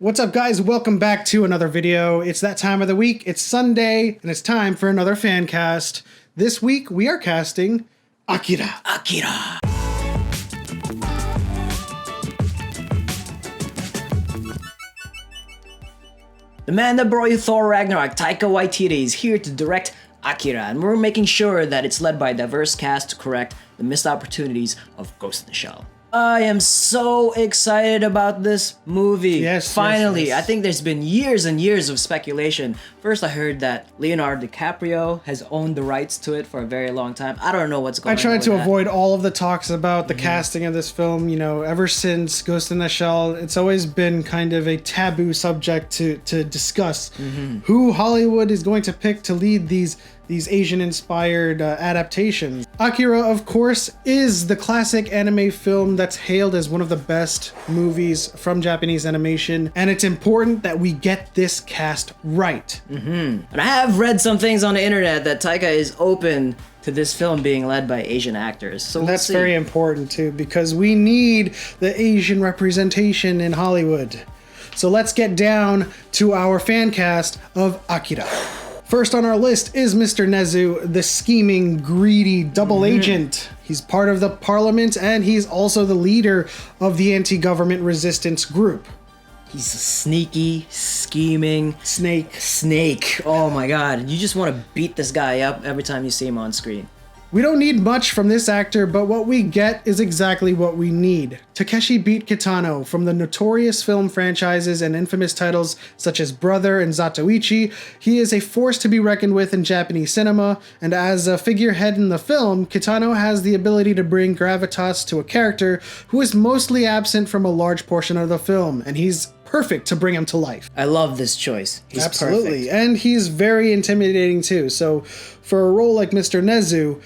What's up, guys? Welcome back to another video. It's that time of the week. It's Sunday, and it's time for another fan cast. This week, we are casting Akira. Akira! The man that brought you Thor Ragnarok, Taika Waititi, is here to direct Akira, and we're making sure that it's led by a diverse cast to correct the missed opportunities of Ghost in the Shell. I am so excited about this movie. Yes, finally. yes. I think there's been years and years of speculation. First, I heard that Leonardo DiCaprio has owned the rights to it for a very long time. I don't know what's going on. I tried to with that. avoid all of the talks about the casting of this film. You know, ever since Ghost in the Shell, it's always been kind of a taboo subject to discuss who Hollywood is going to pick to lead these Asian-inspired adaptations. Akira, of course, is the classic anime film that's hailed as one of the best movies from Japanese animation, and it's important that we get this cast right. And I have read some things on the internet that Taika is open to this film being led by Asian actors. So That's very important too, because we need the Asian representation in Hollywood. So let's get down to our fan cast of Akira. First on our list is Mr. Nezu, the scheming, greedy double agent. He's part of the parliament, and he's also the leader of the anti-government resistance group. He's a sneaky, scheming Snake. Oh my god, you just want to beat this guy up every time you see him on screen. We don't need much from this actor, but what we get is exactly what we need. TAKESHI beat KITANO from the notorious film franchises and infamous titles such as Brother and Zatoichi. He is a force to be reckoned with in Japanese cinema, and as a figurehead in the film, KITANO has the ability to bring gravitas to a character who is mostly absent from a large portion of the film, and he's perfect to bring him to life. I love this choice. He's Absolutely, perfect. and he's very intimidating too. So for a role like Mr. Nezu,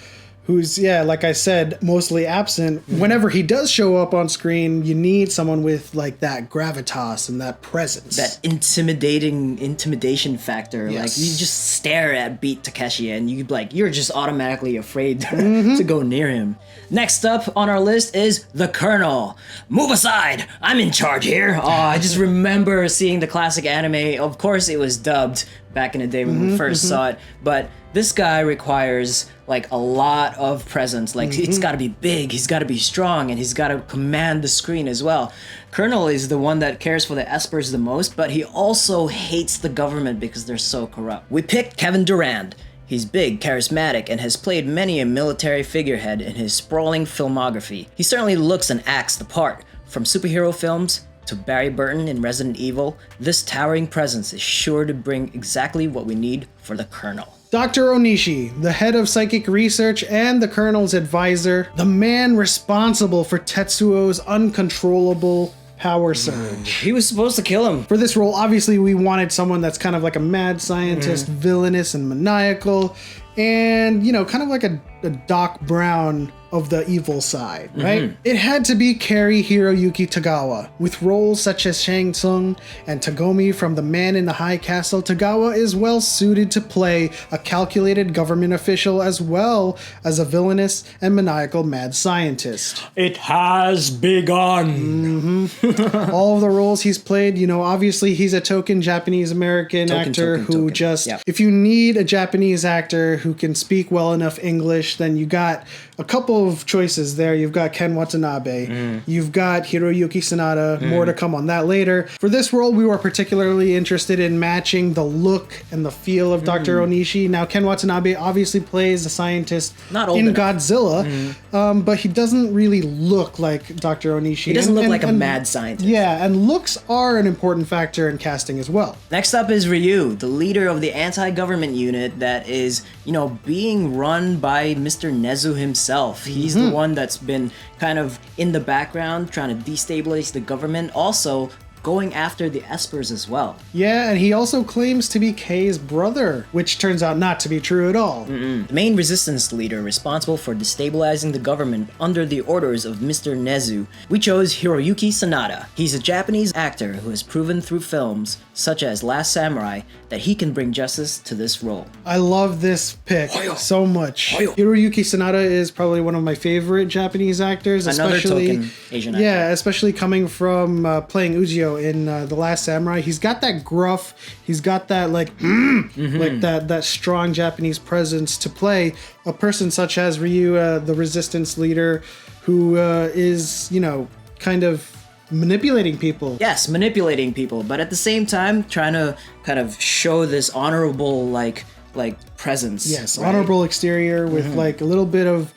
who's, like I said, mostly absent, whenever he does show up on screen, you need someone with like that gravitas and that presence. That intimidation factor. Yes. Like, you just stare at Beat Takeshi and you're just automatically afraid to go near him. Next up on our list is the Colonel. Move aside, I'm in charge here. Oh, I just remember seeing the classic anime. Of course it was dubbed back in the day when we first saw it, but this guy requires like a lot of presence. Like, it's gotta be big, he's gotta be strong, and he's gotta command the screen as well. Colonel is the one that cares for the espers the most, but he also hates the government because they're so corrupt. We picked Kevin Durand. He's big, charismatic, and has played many a military figurehead in his sprawling filmography. He certainly looks and acts the part. From superhero films to Barry Burton in Resident Evil, this towering presence is sure to bring exactly what we need for the Colonel. Dr. Onishi, the head of psychic research and the Colonel's advisor, the man responsible for Tetsuo's uncontrollable power surge. He was supposed to kill him. For this role, obviously we wanted someone that's kind of like a mad scientist, villainous and maniacal, and, you know, kind of like a Doc Brown of the evil side, right? It had to be Cary Hiroyuki Tagawa. With roles such as Shang Tsung and Tagomi from The Man in the High Castle, Tagawa is well suited to play a calculated government official as well as a villainous and maniacal mad scientist. It has begun. All of the roles he's played, you know, obviously he's a token Japanese American actor who just, if you need a Japanese actor who can speak well enough English, then you got a couple of choices there. You've got Ken Watanabe, you've got Hiroyuki Sanada, more to come on that later. For this role, we were particularly interested in matching the look and the feel of Dr. Onishi. Now, Ken Watanabe obviously plays a scientist in Godzilla, but he doesn't really look like Dr. Onishi. He doesn't look like a mad scientist. Yeah, and looks are an important factor in casting as well. Next up is Ryu, the leader of the anti-government unit that is, you know, being run by Mr. Nezu himself. He's the one that's been kind of in the background trying to destabilize the government, also going after the espers as well. Yeah, and he also claims to be Kei's brother, which turns out not to be true at all. The main resistance leader responsible for destabilizing the government under the orders of Mr. Nezu. We chose Hiroyuki Sanada. He's a Japanese actor who has proven through films such as Last Samurai that he can bring justice to this role. I love this pick so much. Hiroyuki Sanada is probably one of my favorite Japanese actors, Another especially token Asian actor. Yeah, especially coming from playing Ujiyo in The Last Samurai. He's got that gruff, he's got that like like that strong Japanese presence to play a person such as Ryu, the resistance leader, who is, you know, kind of manipulating people. Yes, manipulating people, but at the same time trying to kind of show this honorable like presence. Yes, right? Honorable exterior with like a little bit of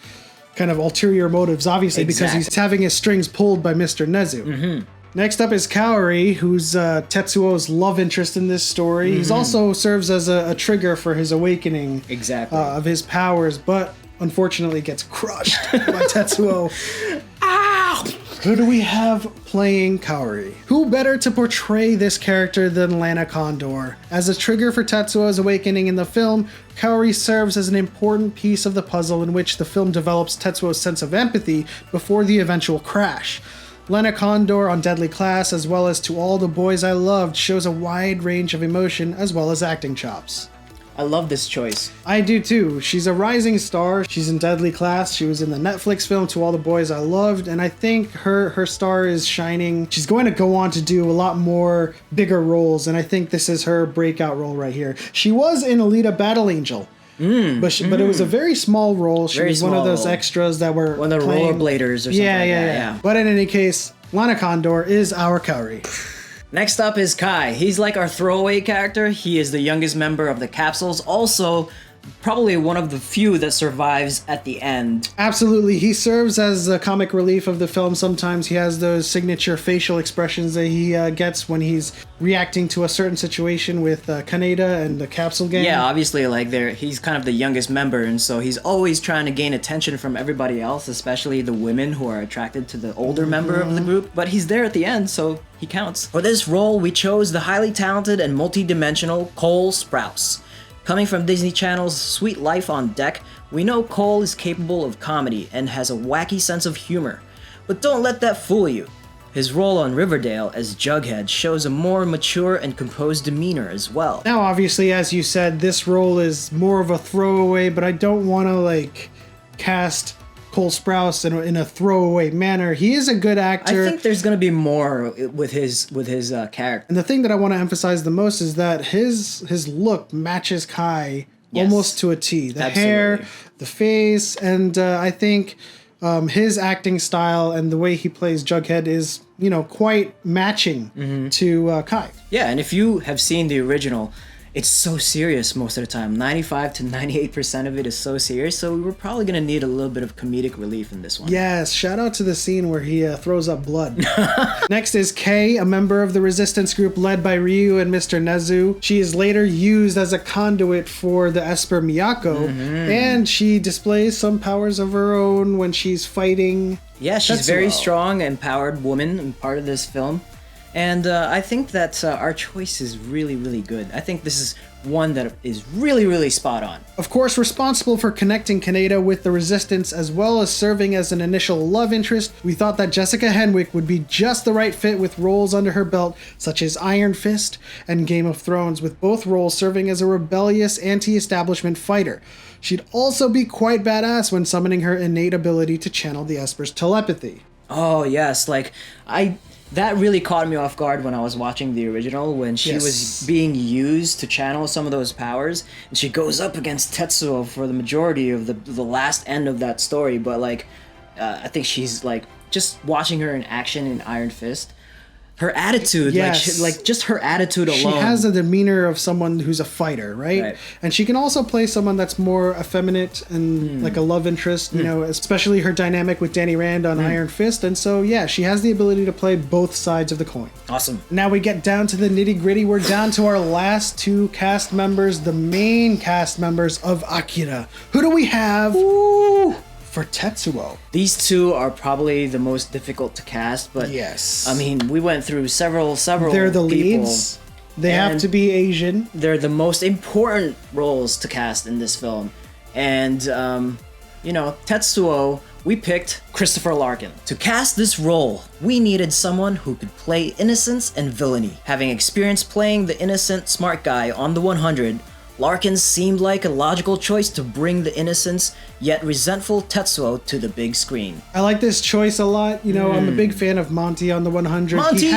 kind of ulterior motives, obviously, because he's having his strings pulled by Mr. Nezu. Next up is Kaori, who's Tetsuo's love interest in this story. He's also serves as a trigger for his awakening of his powers, but unfortunately gets crushed by Tetsuo. Ow! Who do we have playing Kaori? Who better to portray this character than Lana Condor? As a trigger for Tetsuo's awakening in the film, Kaori serves as an important piece of the puzzle in which the film develops Tetsuo's sense of empathy before the eventual crash. Lana Condor on Deadly Class, as well as To All the Boys I Loved, shows a wide range of emotion as well as acting chops. I love this choice. I do too. She's a rising star. She's in Deadly Class. She was in the Netflix film To All the Boys I Loved, and I think her star is shining. She's going to go on to do a lot more bigger roles, and I think this is her breakout role right here. She was in Alita Battle Angel. But it was a very small role. She was one of those extras that were one of the rollerbladers or something like that. Yeah. But in any case, Lana Condor is our Kaori. Next up is Kai. He's like our throwaway character. He is the youngest member of the Capsules. Also, probably one of the few that survives at the end. Absolutely. He serves as the comic relief of the film. Sometimes he has those signature facial expressions that he gets when he's reacting to a certain situation with Kaneda and the Capsule Gang. Yeah, obviously, like he's kind of the youngest member, and so he's always trying to gain attention from everybody else, especially the women who are attracted to the older member of the group. But he's there at the end, so he counts. For this role, we chose the highly talented and multi-dimensional Cole Sprouse. Coming from Disney Channel's Sweet Life on Deck, we know Cole is capable of comedy and has a wacky sense of humor. But don't let that fool you. His role on Riverdale as Jughead shows a more mature and composed demeanor as well. Now, obviously, as you said, this role is more of a throwaway, but I don't want to, cast Cole Sprouse in a throwaway manner. He is a good actor. I think there's going to be more with his character. And the thing that I want to emphasize the most is that his look matches Kai almost to a T. The hair, the face, and I think his acting style and the way he plays Jughead is, quite matching to Kai. Yeah, and if you have seen the original, it's so serious most of the time. 95 to 98% of it is so serious, so we're probably going to need a little bit of comedic relief in this one. Yes, shout out to the scene where he throws up blood. Next is Kei, a member of the resistance group led by Ryu and Mr. Nezu. She is later used as a conduit for the Esper Miyako, and she displays some powers of her own when she's fighting. Yeah, she's a very strong, empowered woman and part of this film. And I think that our choice is really, really good. I think this is one that is really, really spot on. Of course, responsible for connecting Kaneda with the Resistance as well as serving as an initial love interest, we thought that Jessica Henwick would be just the right fit with roles under her belt, such as Iron Fist and Game of Thrones, with both roles serving as a rebellious anti-establishment fighter. She'd also be quite badass when summoning her innate ability to channel the Esper's telepathy. Oh, yes, that really caught me off guard when I was watching the original, when she was being used to channel some of those powers, and she goes up against Tetsuo for the majority of the last end of that story. But I think she's just watching her in action in Iron Fist. Her attitude, just her attitude alone. She has a demeanor of someone who's a fighter, right? And she can also play someone that's more effeminate and like a love interest, especially her dynamic with Danny Rand on Iron Fist. And so, she has the ability to play both sides of the coin. Awesome. Now we get down to the nitty gritty. We're down to our last two cast members, the main cast members of Akira. Who do we have? For Tetsuo. These two are probably the most difficult to cast, but I mean, we went through several They're the leads. They have to be Asian. They're the most important roles to cast in this film. And Tetsuo, we picked Christopher Larkin. To cast this role, we needed someone who could play innocence and villainy. Having experience playing the innocent smart guy on the 100, Larkin seemed like a logical choice to bring the innocence yet resentful Tetsuo to the big screen. I like this choice a lot. You know, I'm a big fan of Monty on the 100. Monty!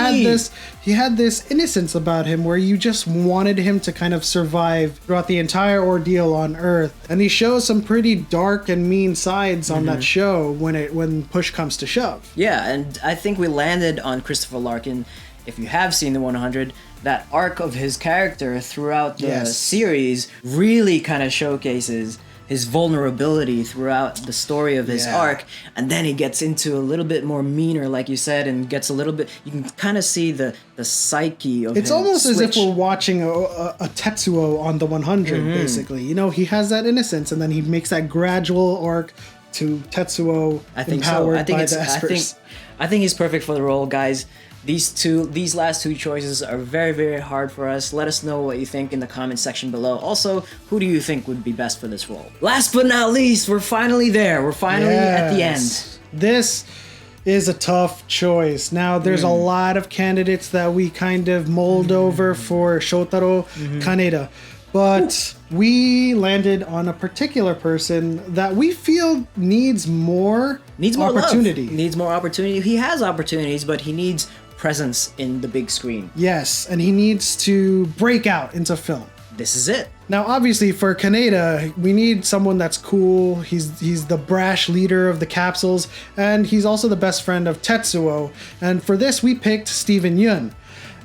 He had this innocence about him where you just wanted him to kind of survive throughout the entire ordeal on Earth. And he shows some pretty dark and mean sides on that show when push comes to shove. Yeah, and I think we landed on Christopher Larkin. If you have seen the 100, that arc of his character throughout the series really kind of showcases his vulnerability throughout the story of his arc, and then he gets into a little bit more meaner, like you said, and gets a little bit, you can kind of see the psyche of it's almost as if we're watching a Tetsuo on the 100, basically. You know, he has that innocence, and then he makes that gradual arc to Tetsuo empowered by the Espers. I think he's perfect for the role, guys. These last two choices are very, very hard for us. Let us know what you think in the comment section below. Also, who do you think would be best for this role? Last but not least, we're finally there. We're finally at the end. This is a tough choice. Now, there's a lot of candidates that we kind of mulled over for Shotaro Kaneda. But we landed on a particular person that we feel needs more opportunity. Needs more opportunity. He has opportunities, but he needs presence in the big screen. Yes, and he needs to break out into film. This is it. Now, obviously, for Kaneda, we need someone that's cool. He's the brash leader of the capsules, and he's also the best friend of Tetsuo. And for this, we picked Steven Yeun.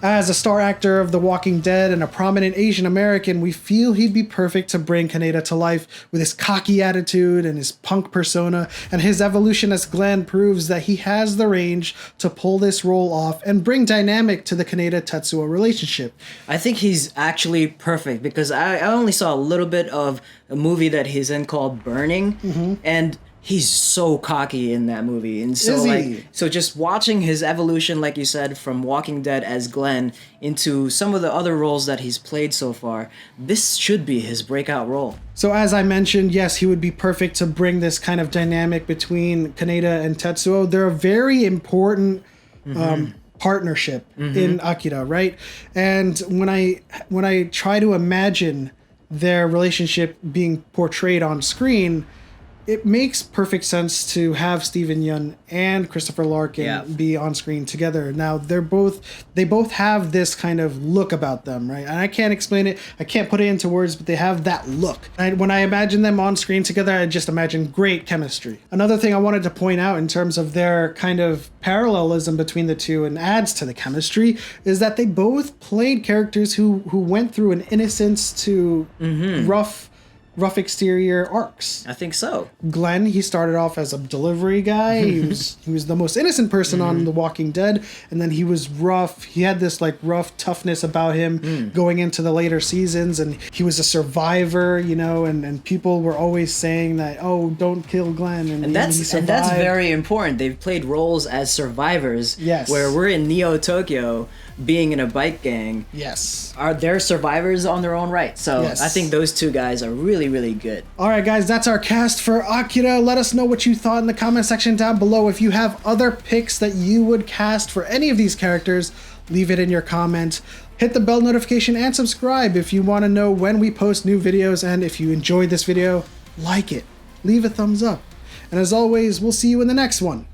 As a star actor of The Walking Dead and a prominent Asian American, we feel he'd be perfect to bring Kaneda to life with his cocky attitude and his punk persona, and his evolution as Glenn proves that he has the range to pull this role off and bring dynamic to the Kaneda-Tetsuo relationship. I think he's actually perfect because I only saw a little bit of a movie that he's in called Burning, and he's so cocky in that movie. And so so just watching his evolution, like you said, from Walking Dead as Glenn into some of the other roles that he's played so far, this should be his breakout role. So as I mentioned, yes, he would be perfect to bring this kind of dynamic between Kaneda and Tetsuo. They're a very important partnership in Akira, right? And when I try to imagine their relationship being portrayed on screen, it makes perfect sense to have Steven Yeun and Christopher Larkin be on screen together. Now they both have this kind of look about them, right? And I can't explain it. I can't put it into words, but they have that look. And when I imagine them on screen together, I just imagine great chemistry. Another thing I wanted to point out in terms of their kind of parallelism between the two and adds to the chemistry is that they both played characters who went through an innocence to rough exterior arcs. I think so. Glenn, he started off as a delivery guy. He was the most innocent person on The Walking Dead, and then he was rough. He had this like rough toughness about him going into the later seasons, and he was a survivor, you know, and people were always saying that, oh, don't kill Glenn, and that's very important. They've played roles as survivors. Yes. Where we're in Neo Tokyo, being in a bike gang. Yes. Are they're survivors on their own right. So I think those two guys are really, really good. All right, guys, that's our cast for Akira. Let us know what you thought in the comment section down below. If you have other picks that you would cast for any of these characters, leave it in your comment. Hit the bell notification and subscribe if you want to know when we post new videos. And if you enjoyed this video, like it. Leave a thumbs up. And as always, we'll see you in the next one.